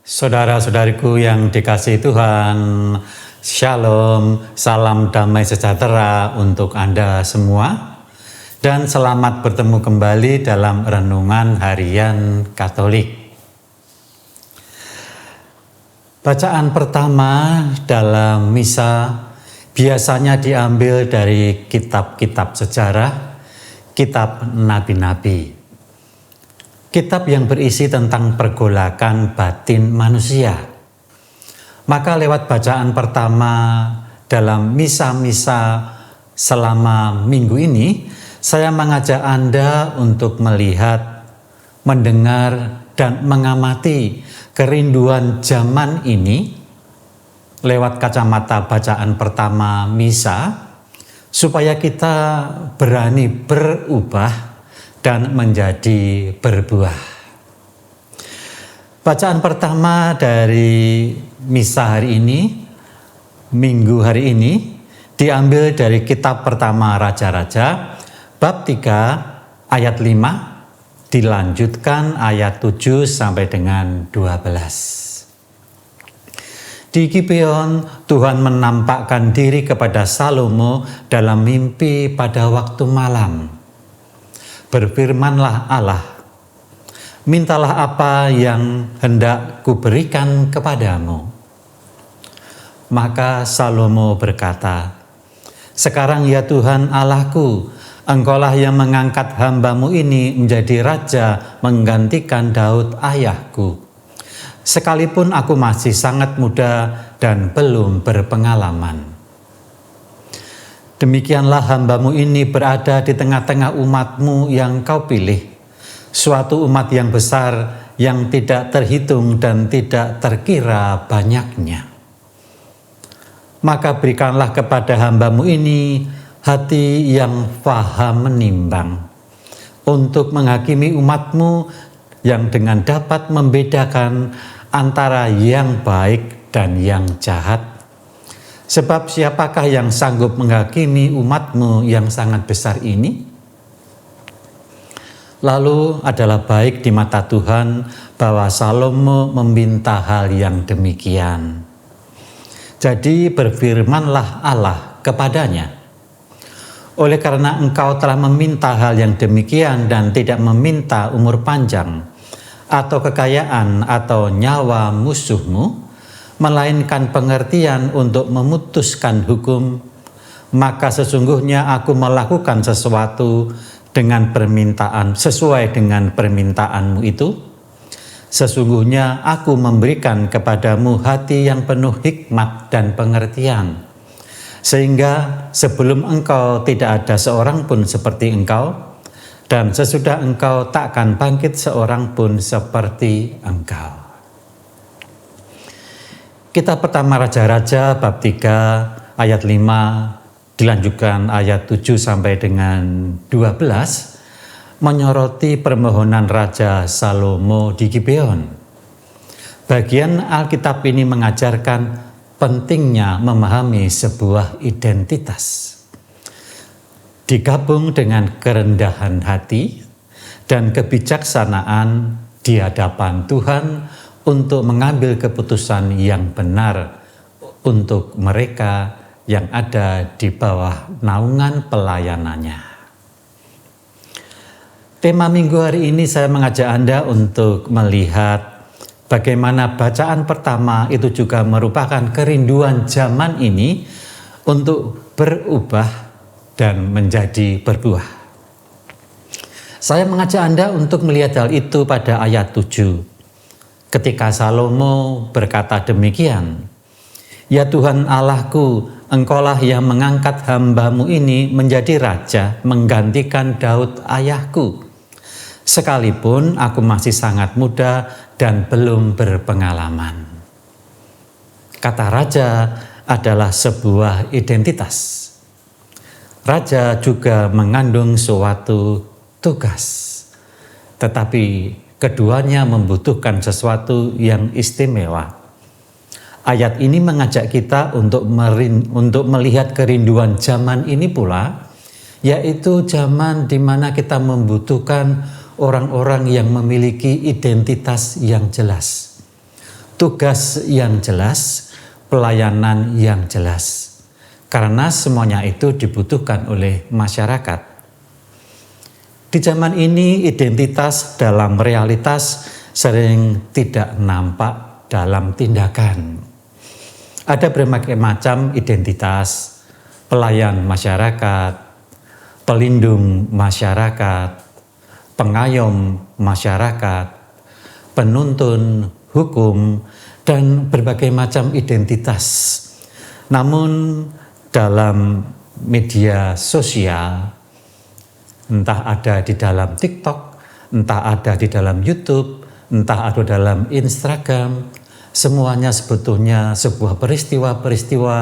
Saudara-saudariku yang dikasihi Tuhan, Shalom, salam damai sejahtera untuk Anda semua, dan selamat bertemu kembali dalam Renungan Harian Katolik. Bacaan pertama dalam misa biasanya diambil dari kitab-kitab sejarah, kitab nabi-nabi. Kitab yang berisi tentang pergolakan batin manusia. Maka lewat bacaan pertama dalam misa-misa selama minggu ini, saya mengajak Anda untuk melihat, mendengar, dan mengamati kerinduan zaman ini lewat kacamata bacaan pertama misa, supaya kita berani berubah dan menjadi berbuah. Bacaan pertama dari misa hari ini, minggu hari ini, diambil dari kitab pertama Raja-Raja, bab 3 ayat 5, dilanjutkan ayat 7 sampai dengan 12. Di Gibeon, Tuhan menampakkan diri kepada Salomo dalam mimpi pada waktu malam. Berfirmanlah Allah, mintalah apa yang hendak kuberikan kepadamu. Maka Salomo berkata, sekarang ya Tuhan Allahku, Engkaulah yang mengangkat hambamu ini menjadi raja menggantikan Daud ayahku. Sekalipun aku masih sangat muda dan belum berpengalaman. Demikianlah hambamu ini berada di tengah-tengah umatmu yang kau pilih, suatu umat yang besar yang tidak terhitung dan tidak terkira banyaknya. Maka berikanlah kepada hambamu ini hati yang faham menimbang, untuk menghakimi umatmu yang dengan dapat membedakan antara yang baik dan yang jahat. Sebab siapakah yang sanggup menghakimi umatmu yang sangat besar ini? Lalu adalah baik di mata Tuhan bahwa Salomo meminta hal yang demikian. Jadi berfirmanlah Allah kepadanya, oleh karena engkau telah meminta hal yang demikian dan tidak meminta umur panjang, atau kekayaan atau nyawa musuhmu, melainkan pengertian untuk memutuskan hukum, maka sesungguhnya aku melakukan sesuatu dengan permintaan sesuai dengan permintaanmu itu. Sesungguhnya aku memberikan kepadamu hati yang penuh hikmat dan pengertian, sehingga sebelum engkau tidak ada seorang pun seperti engkau, dan sesudah engkau takkan bangkit seorang pun seperti engkau. Kitab pertama Raja-Raja bab 3 ayat 5 dilanjutkan ayat 7 sampai dengan 12 menyoroti permohonan Raja Salomo di Gibeon. Bagian Alkitab ini mengajarkan pentingnya memahami sebuah identitas, digabung dengan kerendahan hati dan kebijaksanaan di hadapan Tuhan untuk mengambil keputusan yang benar untuk mereka yang ada di bawah naungan pelayanannya. Tema minggu hari ini saya mengajak Anda untuk melihat bagaimana bacaan pertama itu juga merupakan kerinduan zaman ini untuk berubah dan menjadi berbuah. Saya mengajak Anda untuk melihat hal itu pada ayat 7. Ketika Salomo berkata demikian, ya Tuhan Allahku, Engkaulah yang mengangkat hambamu ini menjadi raja menggantikan Daud ayahku. Sekalipun aku masih sangat muda dan belum berpengalaman. Kata raja adalah sebuah identitas. Raja juga mengandung suatu tugas, tetapi keduanya membutuhkan sesuatu yang istimewa. Ayat ini mengajak kita untuk melihat kerinduan zaman ini pula, yaitu zaman di mana kita membutuhkan orang-orang yang memiliki identitas yang jelas. tugas yang jelas, pelayanan yang jelas. Karena semuanya itu dibutuhkan oleh masyarakat. Di zaman ini identitas dalam realitas sering tidak nampak dalam tindakan. Ada berbagai macam identitas, pelayan masyarakat, pelindung masyarakat, pengayom masyarakat, penuntun hukum, dan berbagai macam identitas. Namun dalam media sosial, entah ada di dalam TikTok, entah ada di dalam YouTube, entah ada dalam Instagram, semuanya sebetulnya sebuah peristiwa-peristiwa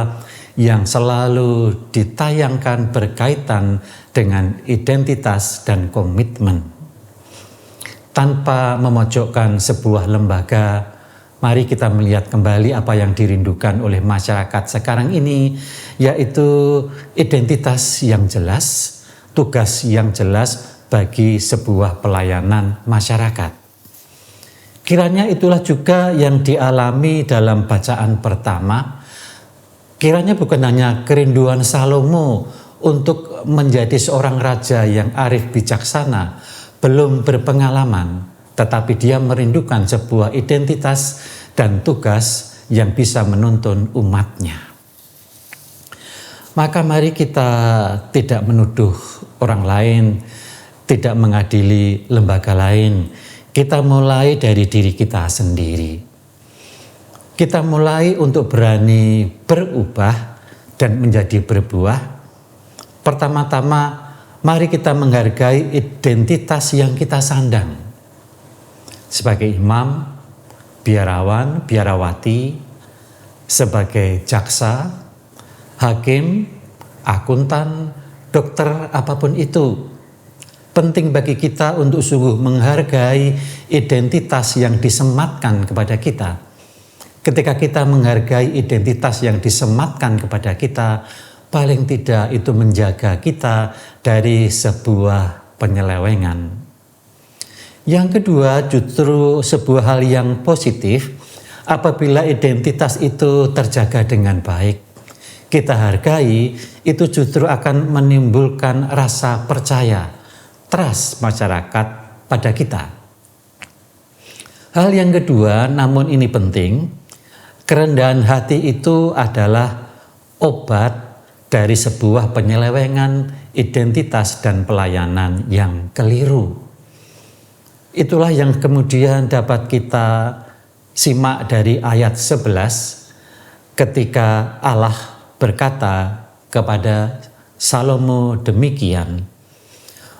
yang selalu ditayangkan berkaitan dengan identitas dan komitmen. Tanpa memojokkan sebuah lembaga, mari kita melihat kembali apa yang dirindukan oleh masyarakat sekarang ini, yaitu identitas yang jelas, tugas yang jelas bagi sebuah pelayanan masyarakat. Kiranya itulah juga yang dialami dalam bacaan pertama. Kiranya bukan hanya kerinduan Salomo untuk menjadi seorang raja yang arif bijaksana, belum berpengalaman, tetapi dia merindukan sebuah identitas dan tugas yang bisa menuntun umatnya. Maka mari kita tidak menuduh orang lain, tidak mengadili lembaga lain. Kita mulai dari diri kita sendiri. Kita mulai untuk berani berubah dan menjadi berbuah. Pertama-tama, mari kita menghargai identitas yang kita sandang. Sebagai imam, biarawan, biarawati, sebagai jaksa, hakim, akuntan, dokter, apapun itu. Penting bagi kita untuk sungguh menghargai identitas yang disematkan kepada kita. Ketika kita menghargai identitas yang disematkan kepada kita, paling tidak itu menjaga kita dari sebuah penyelewengan. Yang kedua, justru sebuah hal yang positif apabila identitas itu terjaga dengan baik. Kita hargai, itu justru akan menimbulkan rasa percaya, trust masyarakat pada kita. Hal yang kedua, namun ini penting, kerendahan hati itu adalah obat dari sebuah penyelewengan identitas dan pelayanan yang keliru. Itulah yang kemudian dapat kita simak dari ayat 11 ketika Allah berkata kepada Salomo demikian,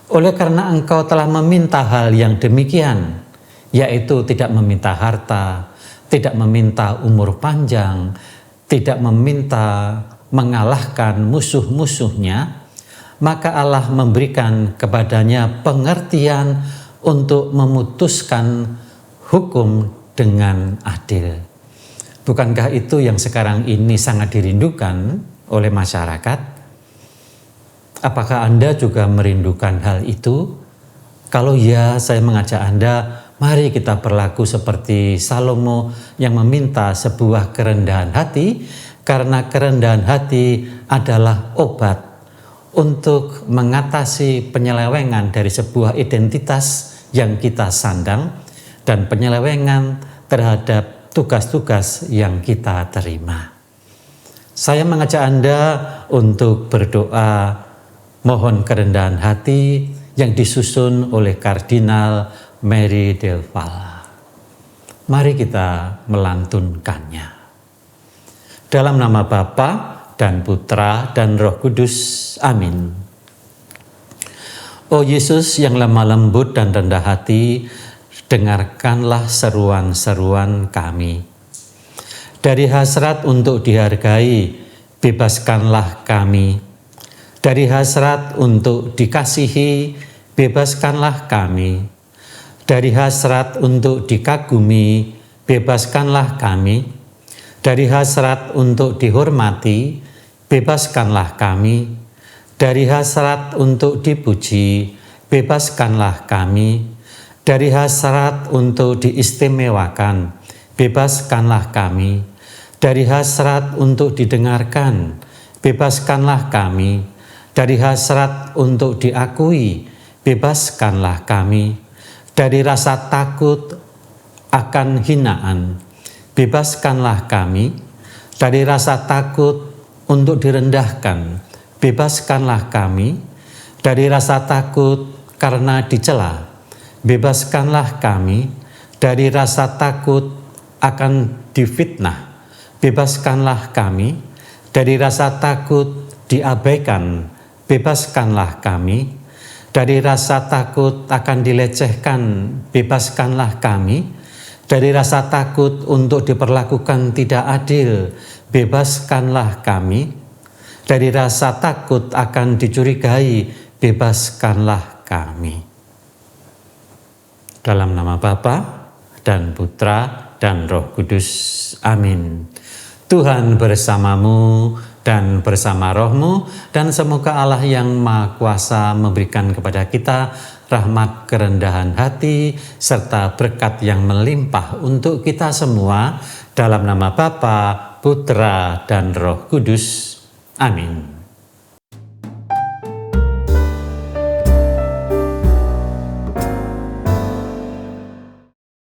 oleh karena engkau telah meminta hal yang demikian, yaitu tidak meminta harta, tidak meminta umur panjang, tidak meminta mengalahkan musuh-musuhnya, maka Allah memberikan kepadanya pengertian untuk memutuskan hukum dengan adil. Bukankah itu yang sekarang ini sangat dirindukan oleh masyarakat? Apakah Anda juga merindukan hal itu? Kalau ya, saya mengajak Anda, mari kita berlaku seperti Salomo yang meminta sebuah kerendahan hati, karena kerendahan hati adalah obat untuk mengatasi penyelewengan dari sebuah identitas yang kita sandang dan penyelewengan terhadap tugas-tugas yang kita terima. Saya mengajak Anda untuk berdoa mohon kerendahan hati yang disusun oleh Kardinal Mary Del Valle. Mari kita melantunkannya. Dalam nama Bapa dan Putra dan Roh Kudus. Amin. Oh Yesus yang lemah lembut dan rendah hati, dengarkanlah seruan-seruan kami. Dari hasrat untuk dihargai, bebaskanlah kami. Dari hasrat untuk dikasihi, bebaskanlah kami. Dari hasrat untuk dikagumi, bebaskanlah kami. Dari hasrat untuk dihormati, bebaskanlah kami. Dari hasrat untuk dipuji, bebaskanlah kami. Dari hasrat untuk diistimewakan, bebaskanlah kami dari hasrat untuk didengarkan, bebaskanlah kami dari hasrat untuk diakui, bebaskanlah kami dari rasa takut akan hinaan, bebaskanlah kami dari rasa takut untuk direndahkan, bebaskanlah kami dari rasa takut karena dicela, bebaskanlah kami dari rasa takut akan difitnah, bebaskanlah kami dari rasa takut diabaikan, bebaskanlah kami dari rasa takut akan dilecehkan, bebaskanlah kami dari rasa takut untuk diperlakukan tidak adil, bebaskanlah kami dari rasa takut akan dicurigai, bebaskanlah kami. Dalam nama Bapa dan Putra dan Roh Kudus. Amin. Tuhan bersamamu dan bersama rohmu, dan semoga Allah yang Maha Kuasa memberikan kepada kita rahmat kerendahan hati serta berkat yang melimpah untuk kita semua, dalam nama Bapa, Putra, dan Roh Kudus. Amin.